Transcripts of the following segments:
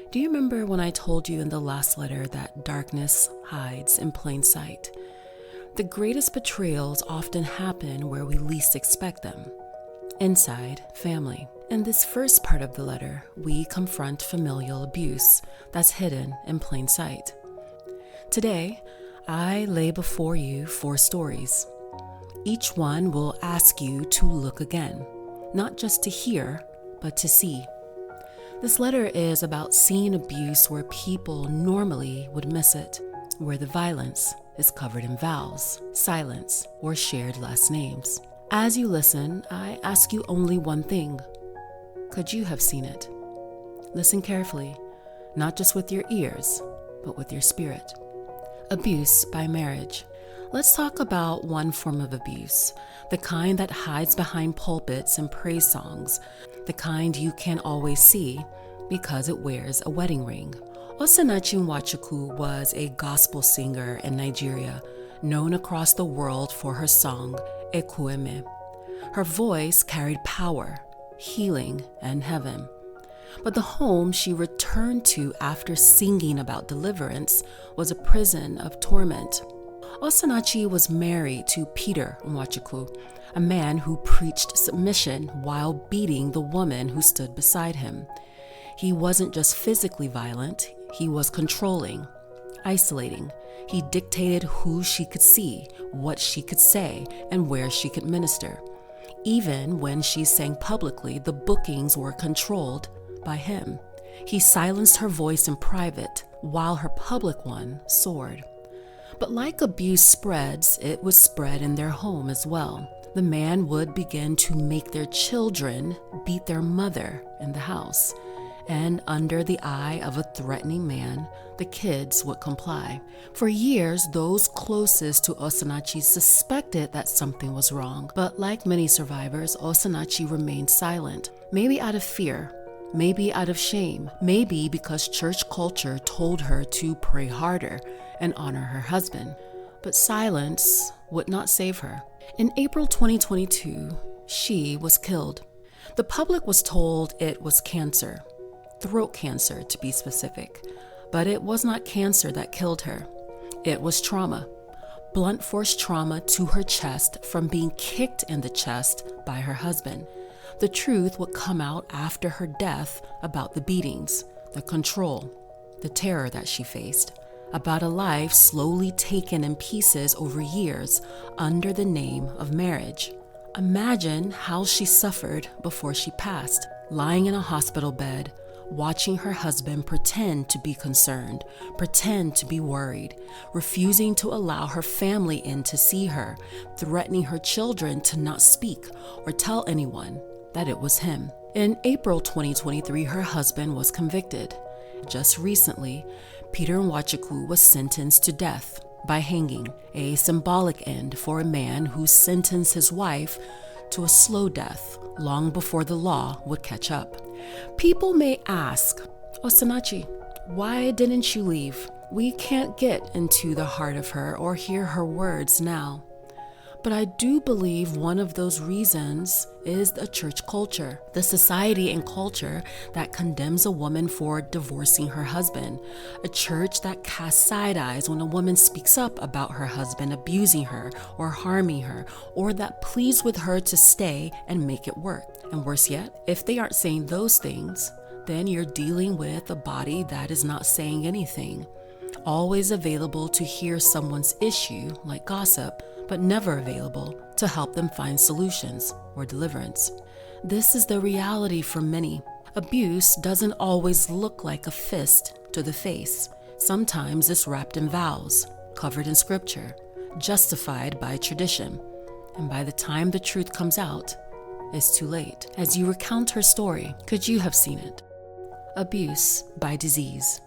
Do you remember when I told you in the last letter that darkness hides in plain sight? The greatest betrayals often happen where we least expect them. Inside family. In this first part of the letter, we confront familial abuse that's hidden in plain sight. Today, I lay before you 4 stories. Each one will ask you to look again, not just to hear, but to see. This letter is about seeing abuse where people normally would miss it, where the violence is covered in vows, silence, or shared last names. As you listen, I ask you only one thing. Could you have seen it? Listen carefully, not just with your ears, but with your spirit. Abuse by marriage. Let's talk about one form of abuse, the kind that hides behind pulpits and praise songs, the kind you can't always see because it wears a wedding ring. Osinachi Nwachukwu was a gospel singer in Nigeria, known across the world for her song, Ekwueme. Her voice carried power, healing, and heaven. But the home she returned to after singing about deliverance was a prison of torment. Osinachi was married to Peter Nwachukwu, a man who preached submission while beating the woman who stood beside him. He wasn't just physically violent, he was controlling, isolating. He dictated who she could see, what she could say, and where she could minister. Even when she sang publicly, the bookings were controlled by him. He silenced her voice in private, while her public one soared. But like abuse spreads, it would spread in their home as well. The man would begin to make their children beat their mother in the house. And under the eye of a threatening man, the kids would comply. For years, those closest to Osinachi suspected that something was wrong. But like many survivors, Osinachi remained silent, maybe out of fear, maybe out of shame, maybe because church culture told her to pray harder and honor her husband. But silence would not save her. In April 2022, she was killed. The public was told it was cancer, throat cancer to be specific, but it was not cancer that killed her. It was trauma, blunt force trauma to her chest from being kicked in the chest by her husband. The truth would come out after her death about the beatings, the control, the terror that she faced, about a life slowly taken in pieces over years under the name of marriage. Imagine how she suffered before she passed, lying in a hospital bed, watching her husband pretend to be concerned, pretend to be worried, refusing to allow her family in to see her, threatening her children to not speak or tell anyone that it was him. In April 2023, her husband was convicted. Just recently, Peter Nwachukwu was sentenced to death by hanging, a symbolic end for a man who sentenced his wife to a slow death long before the law would catch up. People may ask, Osinachi, why didn't you leave? We can't get into the heart of her or hear her words now. But I do believe one of those reasons is the church culture, the society and culture that condemns a woman for divorcing her husband, a church that casts side eyes when a woman speaks up about her husband abusing her or harming her, or that pleads with her to stay and make it work. And worse yet, if they aren't saying those things, then you're dealing with a body that is not saying anything, always available to hear someone's issue like gossip, but never available to help them find solutions or deliverance. This is the reality for many. Abuse doesn't always look like a fist to the face. Sometimes it's wrapped in vows, covered in scripture, justified by tradition. And by the time the truth comes out, it's too late. As you recount her story, could you have seen it? Abuse by disease.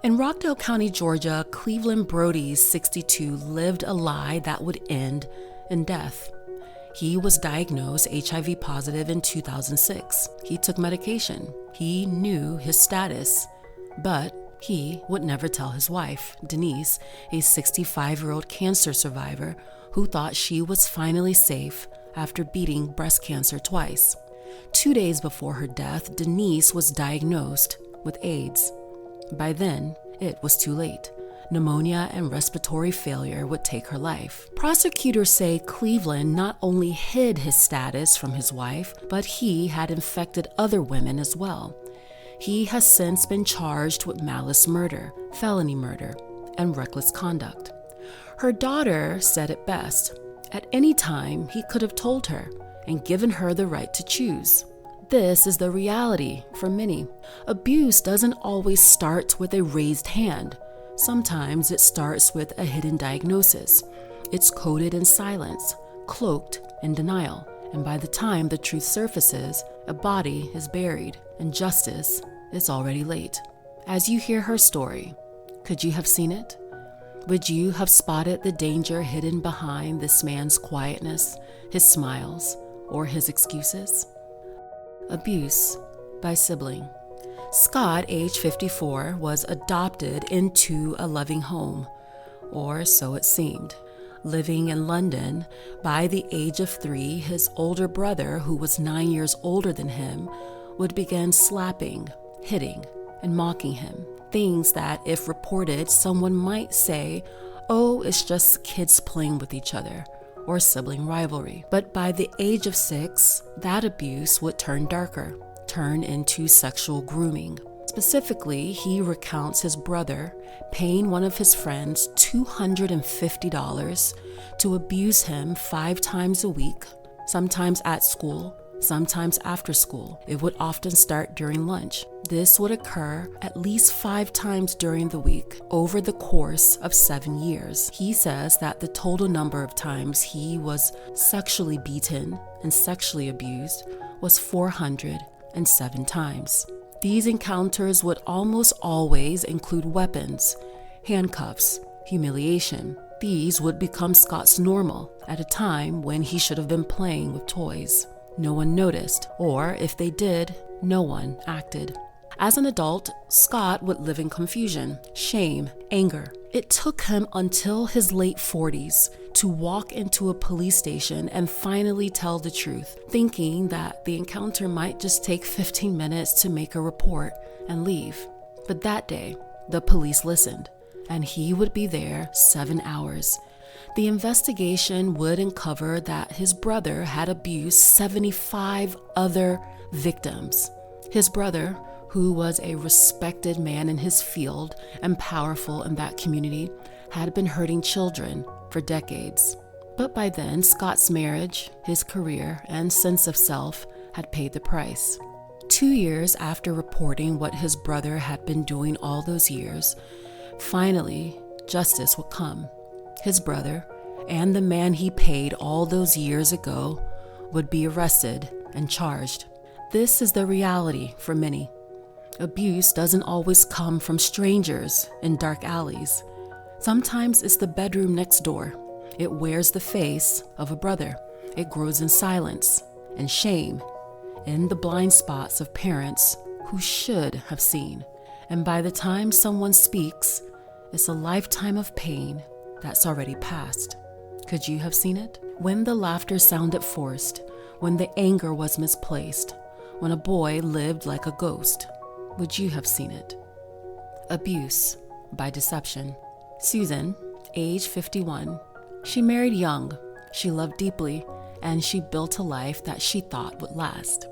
In Rockdale County, Georgia, Cleveland Brody, 62, lived a lie that would end in death. He was diagnosed HIV positive in 2006. He took medication. He knew his status, but he would never tell his wife, Denise, a 65-year-old cancer survivor who thought she was finally safe after beating breast cancer twice. 2 days before her death, Denise was diagnosed with AIDS. By then, it was too late. Pneumonia and respiratory failure would take her life. Prosecutors say Cleveland not only hid his status from his wife, but he had infected other women as well. He has since been charged with malice murder, felony murder, and reckless conduct. Her daughter said it best. At any time, he could have told her and given her the right to choose. This is the reality for many. Abuse doesn't always start with a raised hand. Sometimes it starts with a hidden diagnosis. It's coded in silence, cloaked in denial, and by the time the truth surfaces, a body is buried, and justice is already late. As you hear her story, could you have seen it? Would you have spotted the danger hidden behind this man's quietness, his smiles, or his excuses? Abuse by sibling. Scott, age 54, was adopted into a loving home, or so it seemed. Living in London, by the age of 3, his older brother, who was 9 years older than him, would begin slapping, hitting, and mocking him. Things that, if reported, someone might say, oh, it's just kids playing with each other, or sibling rivalry. But by the age of 6, that abuse would turn darker, turn into sexual grooming. Specifically, he recounts his brother paying one of his friends $250 to abuse him 5 times a week, sometimes at school, sometimes after school. It would often start during lunch. This would occur at least 5 times during the week over the course of 7 years. He says that the total number of times he was sexually beaten and sexually abused was 407 times. These encounters would almost always include weapons, handcuffs, humiliation. These would become Scott's normal at a time when he should have been playing with toys. No one noticed, or if they did, no one acted. As an adult, Scott would live in confusion, shame, anger. It took him until his late 40s to walk into a police station and finally tell the truth, thinking that the encounter might just take 15 minutes to make a report and leave. But that day, the police listened, and he would be there 7 hours. The investigation would uncover that his brother had abused 75 other victims. His brother, who was a respected man in his field and powerful in that community, had been hurting children for decades. But by then, Scott's marriage, his career, and sense of self had paid the price. 2 years after reporting what his brother had been doing all those years, finally, justice would come. His brother, and the man he paid all those years ago, would be arrested and charged. This is the reality for many. Abuse doesn't always come from strangers in dark alleys. Sometimes it's the bedroom next door. It wears the face of a brother. It grows in silence and shame, in the blind spots of parents who should have seen. And by the time someone speaks, it's a lifetime of pain that's already passed. Could you have seen it? When the laughter sounded forced, when the anger was misplaced, when a boy lived like a ghost, would you have seen it? Abuse by deception. Susan, age 51, she married young, she loved deeply, and she built a life that she thought would last.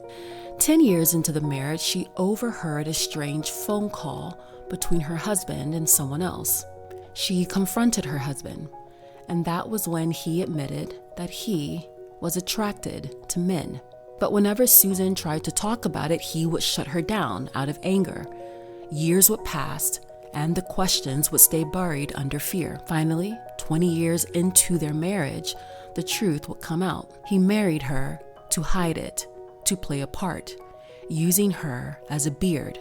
10 years into the marriage, she overheard a strange phone call between her husband and someone else. She confronted her husband, and that was when he admitted that he was attracted to men. But whenever Susan tried to talk about it, he would shut her down out of anger. Years would pass, and the questions would stay buried under fear. Finally, 20 years into their marriage, the truth would come out. He married her to hide it, to play a part, using her as a beard,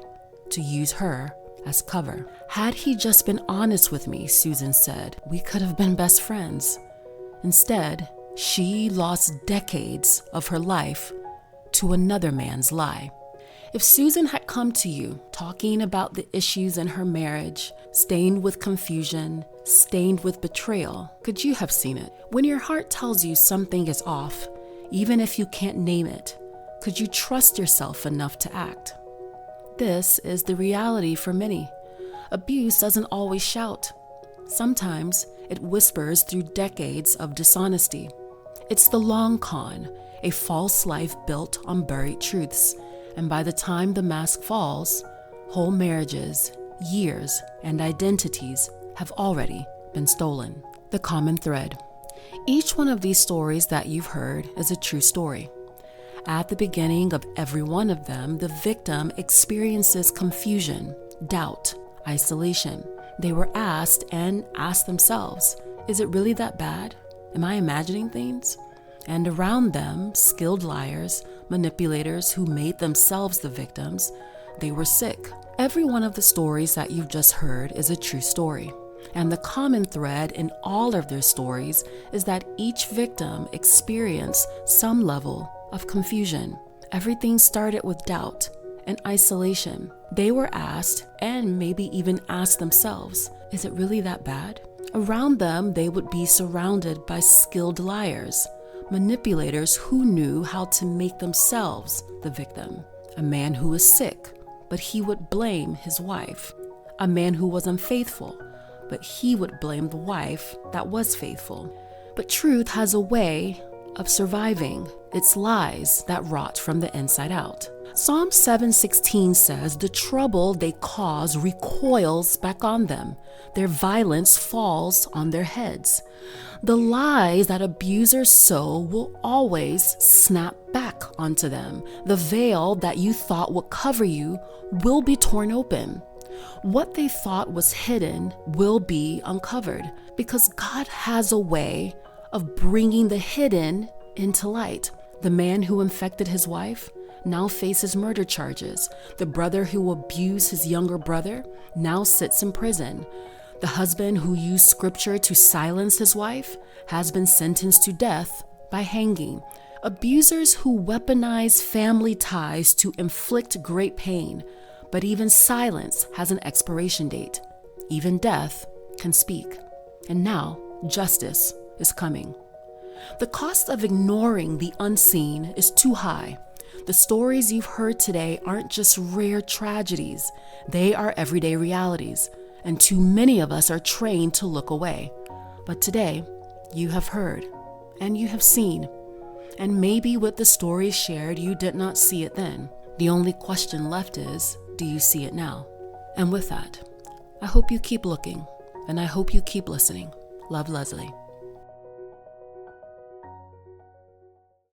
to use her as cover. Had he just been honest with me, Susan said, we could have been best friends. Instead, she lost decades of her life to another man's lie. If Susan had come to you talking about the issues in her marriage, stained with confusion, stained with betrayal, could you have seen it? When your heart tells you something is off, even if you can't name it, could you trust yourself enough to act? this is the reality for many. Abuse doesn't always shout. Sometimes it whispers through decades of dishonesty. It's the long con, a false life built on buried truths. And by the time the mask falls, whole marriages, years, and identities have already been stolen. The common thread. Each one of these stories that you've heard is a true story. At the beginning of every one of them, the victim experiences confusion, doubt, isolation. They were asked and asked themselves, is it really that bad? Am I imagining things? And around them, skilled liars, manipulators who made themselves the victims, they were sick. Every one of the stories that you've just heard is a true story. And the common thread in all of their stories is that each victim experienced some level of confusion. Everything started with doubt and isolation. They were asked, and maybe even asked themselves, is it really that bad? Around them, they would be surrounded by skilled liars, manipulators who knew how to make themselves the victim. A man who was sick, but he would blame his wife. A man who was unfaithful, but he would blame the wife that was faithful. But truth has a way of surviving. It's lies that rot from the inside out. Psalm 7:16 says, the trouble they cause recoils back on them. Their violence falls on their heads. The lies that abusers sow will always snap back onto them. The veil that you thought would cover you will be torn open. What they thought was hidden will be uncovered, because God has a way of bringing the hidden into light. The man who infected his wife now faces murder charges. The brother who abused his younger brother now sits in prison. The husband who used scripture to silence his wife has been sentenced to death by hanging. Abusers who weaponize family ties to inflict great pain, but even silence has an expiration date. Even death can speak. And now justice is coming. The cost of ignoring the unseen is too high. The stories you've heard today aren't just rare tragedies. They are everyday realities, and too many of us are trained to look away. But today, you have heard, and you have seen. And maybe with the stories shared, you did not see it then. The only question left is, do you see it now? And with that, I hope you keep looking, and I hope you keep listening. Love, Leslie.